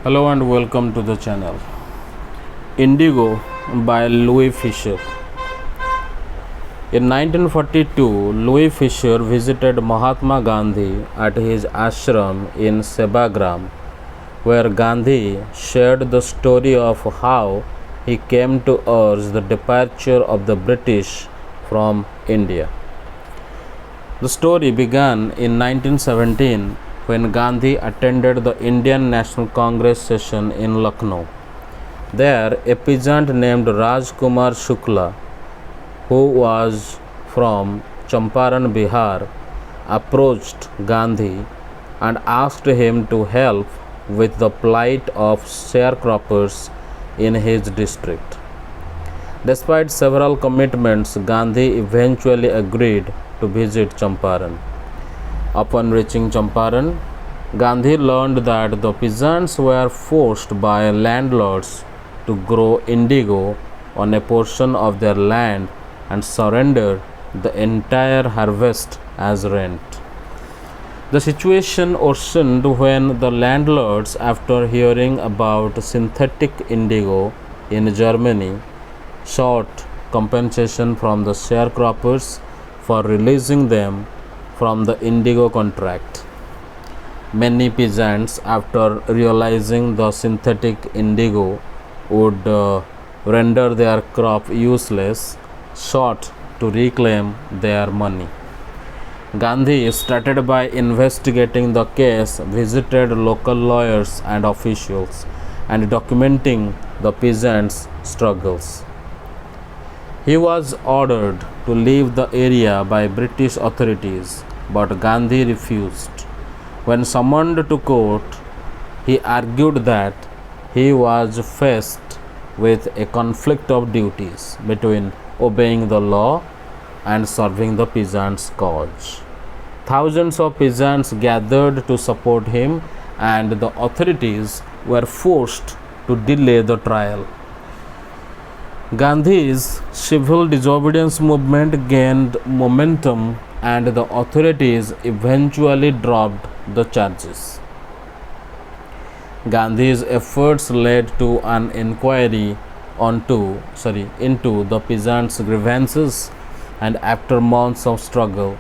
Hello and welcome to the channel. Indigo by Louis Fisher. In 1942, Louis Fisher visited Mahatma Gandhi at his ashram in Sebagram, where Gandhi shared the story of how he came to urge the departure of the British from India. The story began in 1917 when Gandhi attended the Indian National Congress session in Lucknow. There, a peasant named Rajkumar Shukla, who was from Champaran, Bihar, approached Gandhi and asked him to help with the plight of sharecroppers in his district. Despite several commitments, Gandhi eventually agreed to visit Champaran. Upon reaching Champaran, Gandhi learned that the peasants were forced by landlords to grow indigo on a portion of their land and surrender the entire harvest as rent. The situation worsened when the landlords, after hearing about synthetic indigo in Germany, sought compensation from the sharecroppers for releasing them from the indigo contract. Many peasants, after realizing the synthetic indigo would render their crop useless, sought to reclaim their money. Gandhi started by investigating the case, visited local lawyers and officials, and documenting the peasants' struggles. He was ordered to leave the area by British authorities, but Gandhi refused. When summoned to court, he argued that he was faced with a conflict of duties between obeying the law and serving the peasants' cause. Thousands of peasants gathered to support him, and the authorities were forced to delay the trial. Gandhi's civil disobedience movement gained momentum, and the authorities eventually dropped the charges. Gandhi's efforts led to an inquiry into the peasants' grievances, and after months of struggle,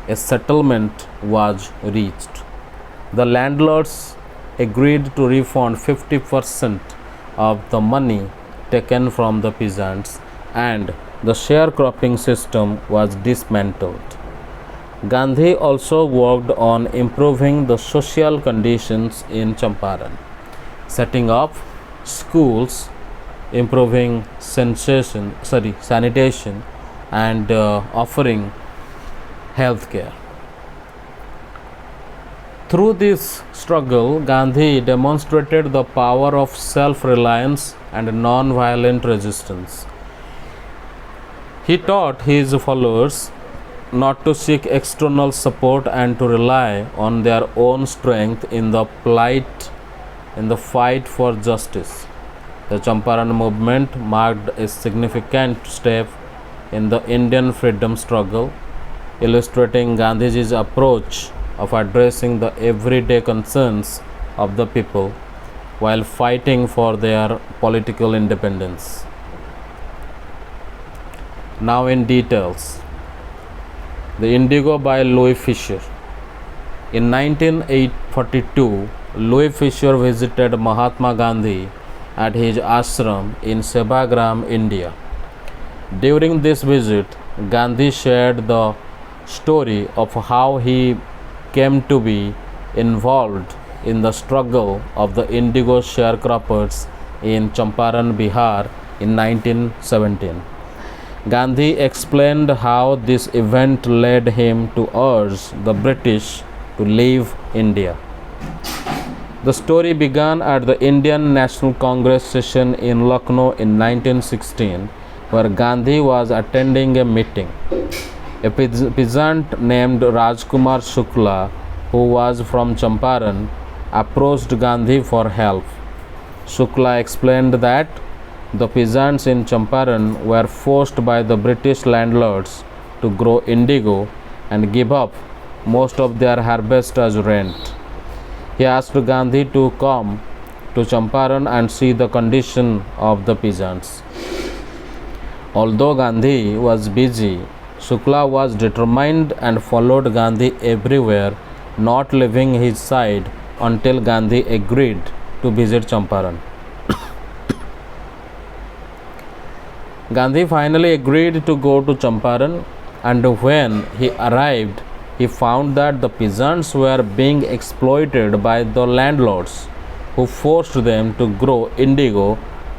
a settlement was reached. The landlords agreed to refund 50% of the money taken from the peasants, and the sharecropping system was dismantled. Gandhi also worked on improving the social conditions in Champaran, setting up schools, improving sanitation, and offering health care. Through this struggle, Gandhi demonstrated the power of self-reliance and non-violent resistance. He taught his followers not to seek external support and to rely on their own strength in the fight for justice. The Champaran movement marked a significant step in the Indian freedom struggle, illustrating Gandhiji's approach of addressing the everyday concerns of the people while fighting for their political independence. Now in details. The Indigo by Louis Fisher. In 1942, Louis Fisher visited Mahatma Gandhi at his ashram in Sebagram, India. During this visit, Gandhi shared the story of how he came to be involved in the struggle of the indigo sharecroppers in Champaran, Bihar in 1917. Gandhi explained how this event led him to urge the British to leave India. The story began at the Indian National Congress session in Lucknow in 1916, where Gandhi was attending a meeting. A peasant named Rajkumar Shukla, who was from Champaran, approached Gandhi for help. Shukla explained that the peasants in Champaran were forced by the British landlords to grow indigo and give up most of their harvest as rent. He asked Gandhi to come to Champaran and see the condition of the peasants. Although Gandhi was busy, Shukla was determined and followed Gandhi everywhere, not leaving his side until Gandhi agreed to visit Champaran. Gandhi finally agreed to go to Champaran, and when he arrived, he found that the peasants were being exploited by the landlords who forced them to grow indigo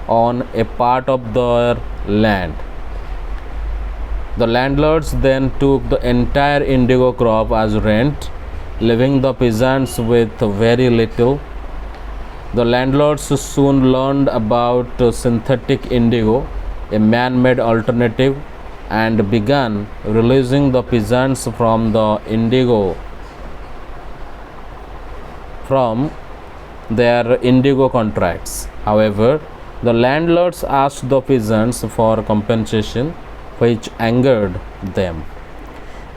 on a part of their land. The landlords then took the entire indigo crop as rent, leaving the peasants with very little. The landlords soon learned about synthetic indigo, a man-made alternative, and began releasing the peasants from the indigo from their indigo contracts. However, the landlords asked the peasants for compensation, which angered them.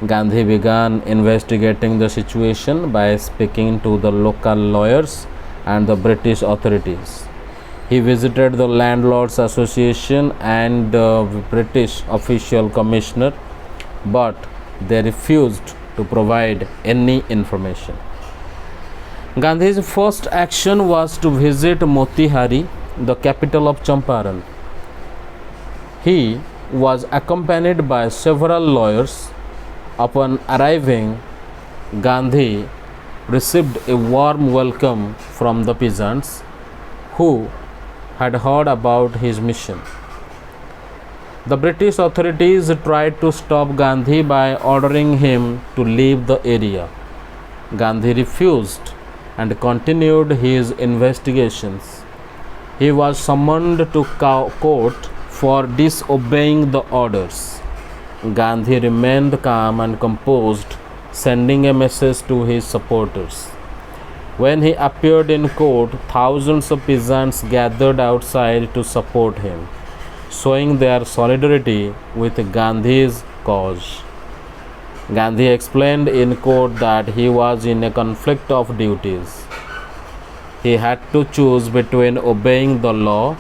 Gandhi began investigating the situation by speaking to the local lawyers and the British authorities. He visited the Landlords Association and the British official commissioner, but they refused to provide any information. Gandhi's first action was to visit Motihari, the capital of Champaran. He was accompanied by several lawyers. Upon arriving, Gandhi received a warm welcome from the peasants who had heard about his mission. The British authorities tried to stop Gandhi by ordering him to leave the area. Gandhi refused and continued his investigations. He was summoned to court for disobeying the orders. Gandhi remained calm and composed, sending a message to his supporters. When he appeared in court, thousands of peasants gathered outside to support him, showing their solidarity with Gandhi's cause. Gandhi explained in court that he was in a conflict of duties. He had to choose between obeying the law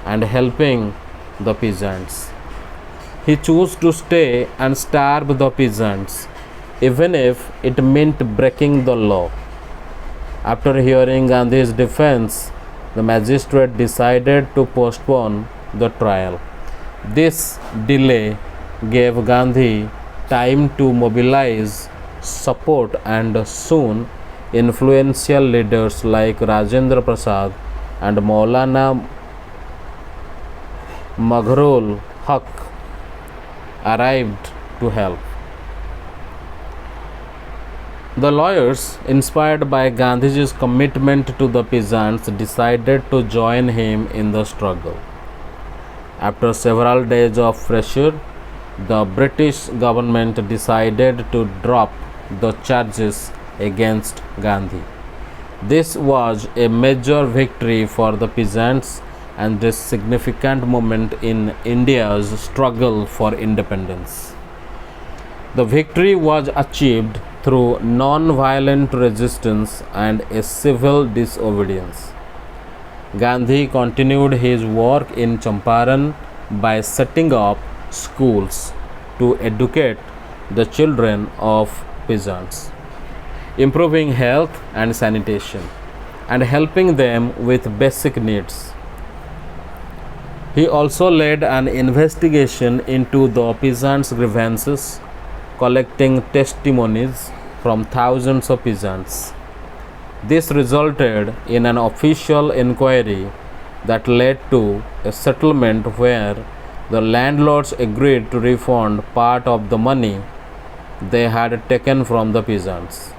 and helping the peasants. He chose to stay and starve the peasants, even if it meant breaking the law. After hearing Gandhi's defense, the magistrate decided to postpone the trial. This delay gave Gandhi time to mobilize support, and soon influential leaders like Rajendra Prasad and Maulana Maghrul Haq arrived to help. The lawyers, inspired by Gandhiji's commitment to the peasants, decided to join him in the struggle. After several days of pressure, the British government decided to drop the charges against Gandhi. This was a major victory for the peasants and a significant moment in India's struggle for independence. The victory was achieved through non-violent resistance and a civil disobedience. Gandhi continued his work in Champaran by setting up schools to educate the children of peasants, improving health and sanitation, and helping them with basic needs. He also led an investigation into the peasants' grievances, collecting testimonies from thousands of peasants. This resulted in an official inquiry that led to a settlement where the landlords agreed to refund part of the money they had taken from the peasants.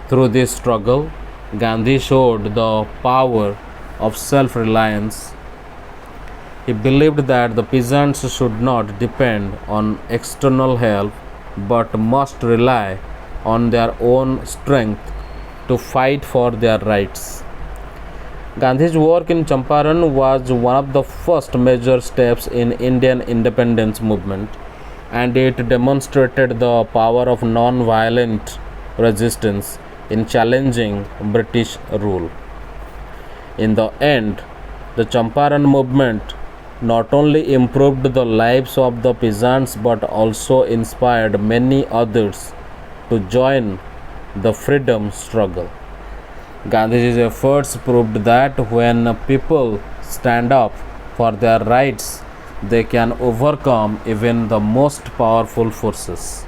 Through this struggle, Gandhi showed the power of self-reliance. He believed that the peasants should not depend on external help but must rely on their own strength to fight for their rights. Gandhi's work in Champaran was one of the first major steps in Indian independence movement, and it demonstrated the power of non-violent resistance in challenging British rule. In the end, the Champaran movement not only improved the lives of the peasants but also inspired many others to join the freedom struggle. Gandhiji's efforts proved that when people stand up for their rights, they can overcome even the most powerful forces.